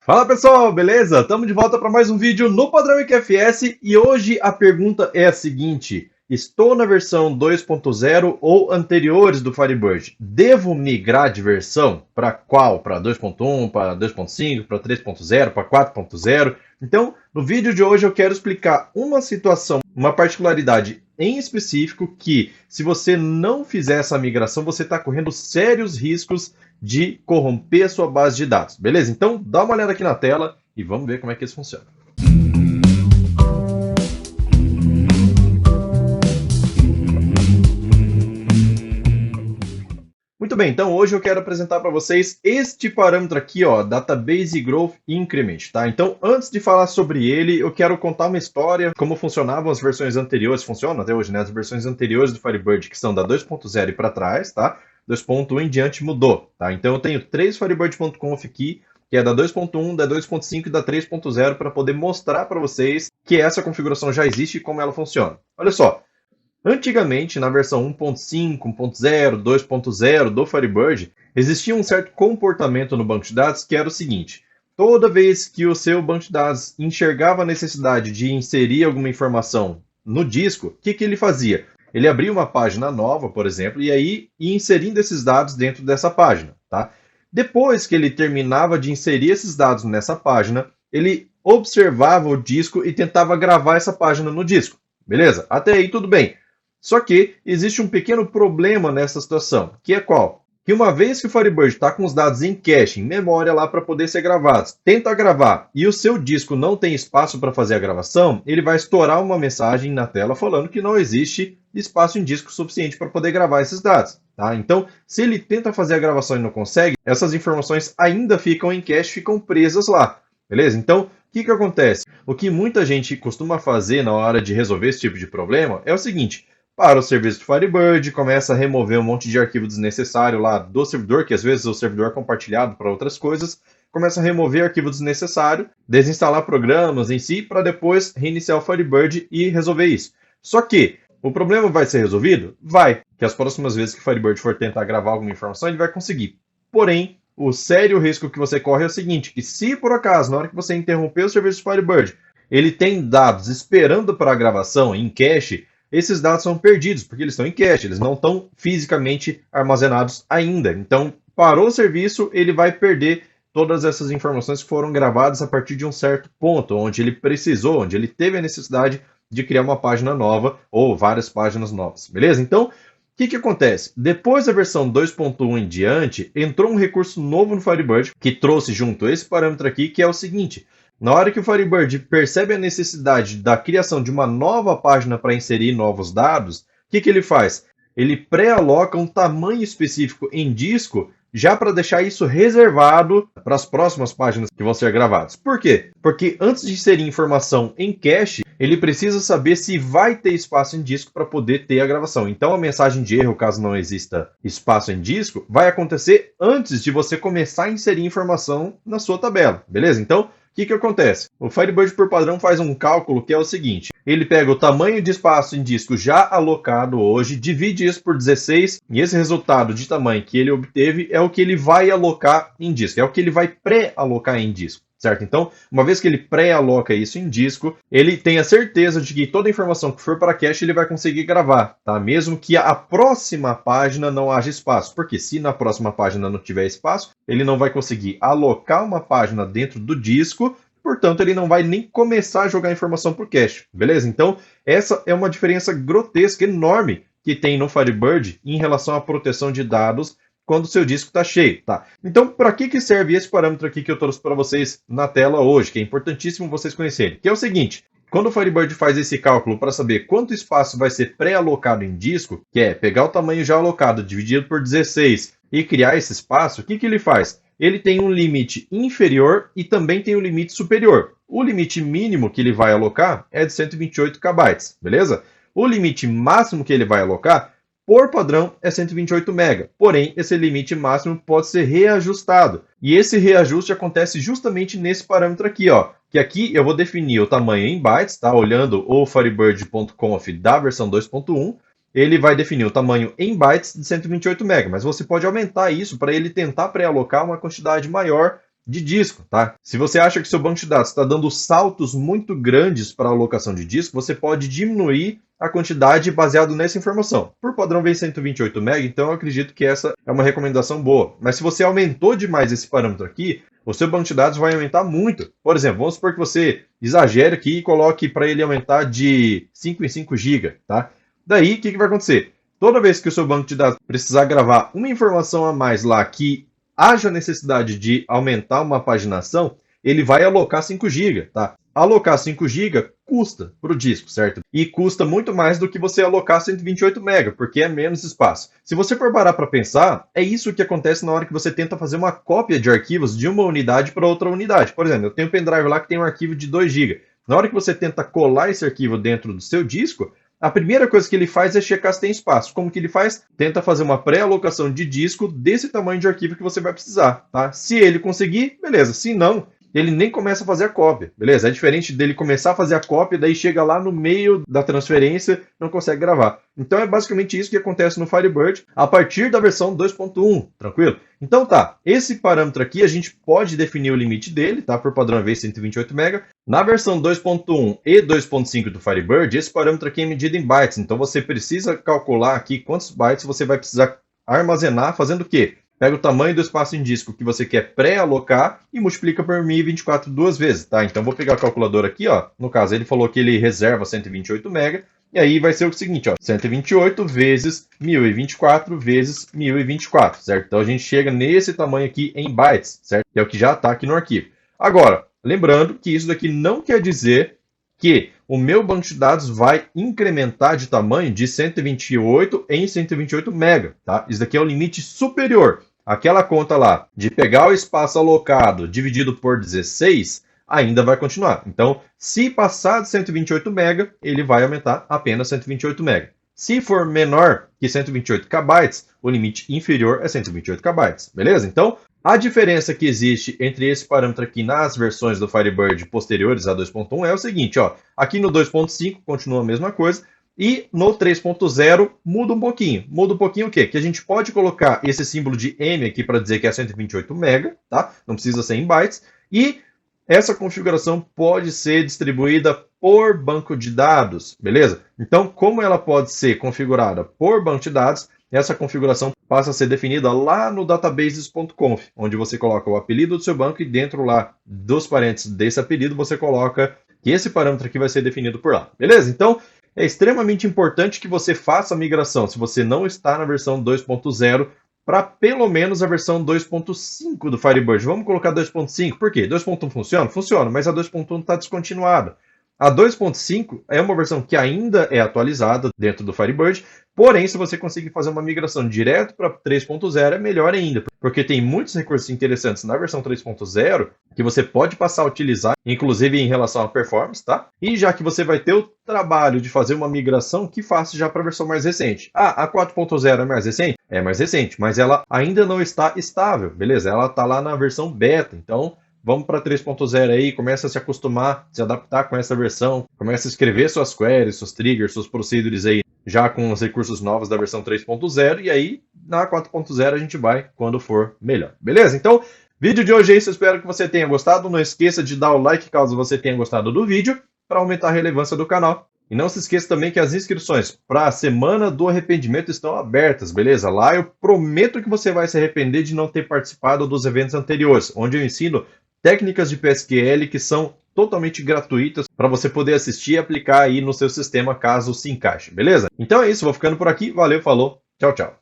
Fala pessoal, beleza? Estamos de volta para mais um vídeo no Padrão IQFS e hoje a pergunta é a seguinte: estou na versão 2.0 ou anteriores do Firebird. Devo migrar de versão para qual? Para 2.1, para 2.5, para 3.0, para 4.0? Então, no vídeo de hoje eu quero explicar uma situação, uma particularidade em específico que, se você não fizer essa migração, você está correndo sérios riscos de corromper a sua base de dados, beleza? Então dá uma olhada aqui na tela e vamos ver como é que isso funciona. Muito bem, então hoje eu quero apresentar para vocês este parâmetro aqui, ó, Database Growth Increment, tá? Então, antes de falar sobre ele, eu quero contar uma história, como funcionavam as versões anteriores, funcionam até hoje, né? As versões anteriores do Firebird, que são da 2.0 e para trás, tá? 2.1 em diante mudou, tá? Então eu tenho 3 Firebird.conf aqui, que é da 2.1, da 2.5 e da 3.0, para poder mostrar para vocês que essa configuração já existe e como ela funciona. Olha só. Antigamente, na versão 1.5, 1.0, 2.0 do Firebird, existia um certo comportamento no banco de dados que era o seguinte: toda vez que o seu banco de dados enxergava a necessidade de inserir alguma informação no disco, o que ele fazia? Ele abria uma página nova, por exemplo, e aí ia inserindo esses dados dentro dessa página, tá? Depois que ele terminava de inserir esses dados nessa página, ele observava o disco e tentava gravar essa página no disco. Beleza? Até aí tudo bem. Só que existe um pequeno problema nessa situação, que é qual? Que uma vez que o Firebird está com os dados em cache, em memória lá para poder ser gravados, tenta gravar e o seu disco não tem espaço para fazer a gravação, ele vai estourar uma mensagem na tela falando que não existe espaço em disco suficiente para poder gravar esses dados. Tá? Então, se ele tenta fazer a gravação e não consegue, essas informações ainda ficam em cache, ficam presas lá. Beleza? Então, o que acontece? O que muita gente costuma fazer na hora de resolver esse tipo de problema é o seguinte: para o serviço do Firebird, começa a remover um monte de arquivo desnecessário lá do servidor, que às vezes o servidor é compartilhado para outras coisas, começa a remover arquivo desnecessário, desinstalar programas em si, para depois reiniciar o Firebird e resolver isso. Só que o problema vai ser resolvido? Vai, que as próximas vezes que o Firebird for tentar gravar alguma informação, ele vai conseguir. Porém, o sério risco que você corre é o seguinte: que se por acaso, na hora que você interromper o serviço do Firebird, ele tem dados esperando para a gravação em cache, esses dados são perdidos, porque eles estão em cache, eles não estão fisicamente armazenados ainda. Então, parou o serviço, ele vai perder todas essas informações que foram gravadas a partir de um certo ponto, onde ele precisou, onde ele teve a necessidade de criar uma página nova ou várias páginas novas, beleza? Então, o que acontece? Depois da versão 2.1 em diante, entrou um recurso novo no Firebird que trouxe junto esse parâmetro aqui, que é o seguinte: na hora que o Firebird percebe a necessidade da criação de uma nova página para inserir novos dados, o que ele faz? Ele pré-aloca um tamanho específico em disco já para deixar isso reservado para as próximas páginas que vão ser gravadas. Por quê? Porque antes de inserir informação em cache, ele precisa saber se vai ter espaço em disco para poder ter a gravação. Então a mensagem de erro, caso não exista espaço em disco, vai acontecer antes de você começar a inserir informação na sua tabela, beleza? Então, o que acontece? O Firebird, por padrão, faz um cálculo que é o seguinte: ele pega o tamanho de espaço em disco já alocado hoje, divide isso por 16, e esse resultado de tamanho que ele obteve é o que ele vai alocar em disco, é o que ele vai pré-alocar em disco, certo? Então, uma vez que ele pré-aloca isso em disco, ele tem a certeza de que toda a informação que for para cache ele vai conseguir gravar, tá? Mesmo que a próxima página não haja espaço, porque se na próxima página não tiver espaço, ele não vai conseguir alocar uma página dentro do disco, portanto ele não vai nem começar a jogar informação para o cache, beleza? Então, essa é uma diferença grotesca, enorme, que tem no Firebird em relação à proteção de dados quando o seu disco está cheio, tá? Então, para que serve esse parâmetro aqui que eu trouxe para vocês na tela hoje, que é importantíssimo vocês conhecerem? Que é o seguinte: quando o Firebird faz esse cálculo para saber quanto espaço vai ser pré-alocado em disco, que é pegar o tamanho já alocado, dividido por 16 e criar esse espaço, o que ele faz? Ele tem um limite inferior e também tem um limite superior. O limite mínimo que ele vai alocar é de 128 KB, beleza? O limite máximo que ele vai alocar, por padrão, é 128 MB. Porém, esse limite máximo pode ser reajustado. E esse reajuste acontece justamente nesse parâmetro aqui, ó. Que aqui eu vou definir o tamanho em bytes, tá? Olhando o Firebird.conf da versão 2.1, ele vai definir o tamanho em bytes de 128 MB. Mas você pode aumentar isso para ele tentar pré-alocar uma quantidade maior de disco, tá? Se você acha que seu banco de dados está dando saltos muito grandes para a alocação de disco, você pode diminuir a quantidade baseado nessa informação. Por padrão vem 128 MB, então eu acredito que essa é uma recomendação boa. Mas se você aumentou demais esse parâmetro aqui, o seu banco de dados vai aumentar muito. Por exemplo, vamos supor que você exagere aqui e coloque para ele aumentar de 5 em 5 GB, tá? Daí, o que vai acontecer? Toda vez que o seu banco de dados precisar gravar uma informação a mais lá que haja necessidade de aumentar uma paginação, ele vai alocar 5 GB, tá? Alocar 5 GB custa para o disco, certo? E custa muito mais do que você alocar 128 MB, porque é menos espaço. Se você for parar para pensar, é isso que acontece na hora que você tenta fazer uma cópia de arquivos de uma unidade para outra unidade. Por exemplo, eu tenho um pendrive lá que tem um arquivo de 2 GB. Na hora que você tenta colar esse arquivo dentro do seu disco, a primeira coisa que ele faz é checar se tem espaço. Como que ele faz? Tenta fazer uma pré-alocação de disco desse tamanho de arquivo que você vai precisar, tá? Se ele conseguir, beleza. Se não, ele nem começa a fazer a cópia, beleza? É diferente dele começar a fazer a cópia, daí chega lá no meio da transferência, não consegue gravar. Então é basicamente isso que acontece no Firebird a partir da versão 2.1, tranquilo? Então tá, esse parâmetro aqui a gente pode definir o limite dele, tá? Por padrão AV 128 MB. Na versão 2.1 e 2.5 do Firebird, esse parâmetro aqui é medido em bytes, então você precisa calcular aqui quantos bytes você vai precisar armazenar, fazendo o quê? Pega o tamanho do espaço em disco que você quer pré-alocar e multiplica por 1024 duas vezes, tá? Então vou pegar a calculadora aqui, ó. No caso, ele falou que ele reserva 128 MB, e aí vai ser o seguinte, ó. 128 vezes 1024 vezes 1024, certo? Então a gente chega nesse tamanho aqui em bytes, certo? Que é o que já está aqui no arquivo. Agora, lembrando que isso daqui não quer dizer que o meu banco de dados vai incrementar de tamanho de 128 em 128 MB, tá? Isso daqui é o limite superior. Aquela conta lá de pegar o espaço alocado dividido por 16 ainda vai continuar. Então, se passar de 128 MB, ele vai aumentar apenas 128 MB. Se for menor que 128 KB, o limite inferior é 128 KB, beleza? Então, a diferença que existe entre esse parâmetro aqui nas versões do Firebird posteriores a 2.1 é o seguinte, ó. Aqui no 2.5 continua a mesma coisa e no 3.0 muda um pouquinho. Muda um pouquinho o quê? Que a gente pode colocar esse símbolo de M aqui para dizer que é 128 MB, tá? Não precisa ser em bytes. E essa configuração pode ser distribuída por banco de dados, beleza? Então, como ela pode ser configurada por banco de dados, essa configuração passa a ser definida lá no databases.conf, onde você coloca o apelido do seu banco e dentro lá dos parênteses desse apelido você coloca que esse parâmetro aqui vai ser definido por lá, beleza? Então, é extremamente importante que você faça a migração, se você não está na versão 2.0, para pelo menos a versão 2.5 do Firebird. Vamos colocar 2.5, por quê? 2.1 funciona? Funciona, mas a 2.1 está descontinuada. A 2.5 é uma versão que ainda é atualizada dentro do Firebird, porém, se você conseguir fazer uma migração direto para 3.0, é melhor ainda, porque tem muitos recursos interessantes na versão 3.0 que você pode passar a utilizar, inclusive em relação à performance, tá? E já que você vai ter o trabalho de fazer uma migração, que faça já para a versão mais recente. Ah, a 4.0 é mais recente? É mais recente, mas ela ainda não está estável, beleza? Ela está lá na versão beta, então vamos para 3.0 aí, começa a se acostumar, se adaptar com essa versão, começa a escrever suas queries, seus triggers, seus procedures aí, já com os recursos novos da versão 3.0, e aí na 4.0 a gente vai quando for melhor, beleza? Então, vídeo de hoje é isso, espero que você tenha gostado, não esqueça de dar o like caso você tenha gostado do vídeo, para aumentar a relevância do canal. E não se esqueça também que as inscrições para a Semana do Arrependimento estão abertas, beleza? Lá eu prometo que você vai se arrepender de não ter participado dos eventos anteriores, onde eu ensino técnicas de PSQL que são totalmente gratuitas para você poder assistir e aplicar aí no seu sistema caso se encaixe, beleza? Então é isso, vou ficando por aqui, valeu, falou, tchau, tchau.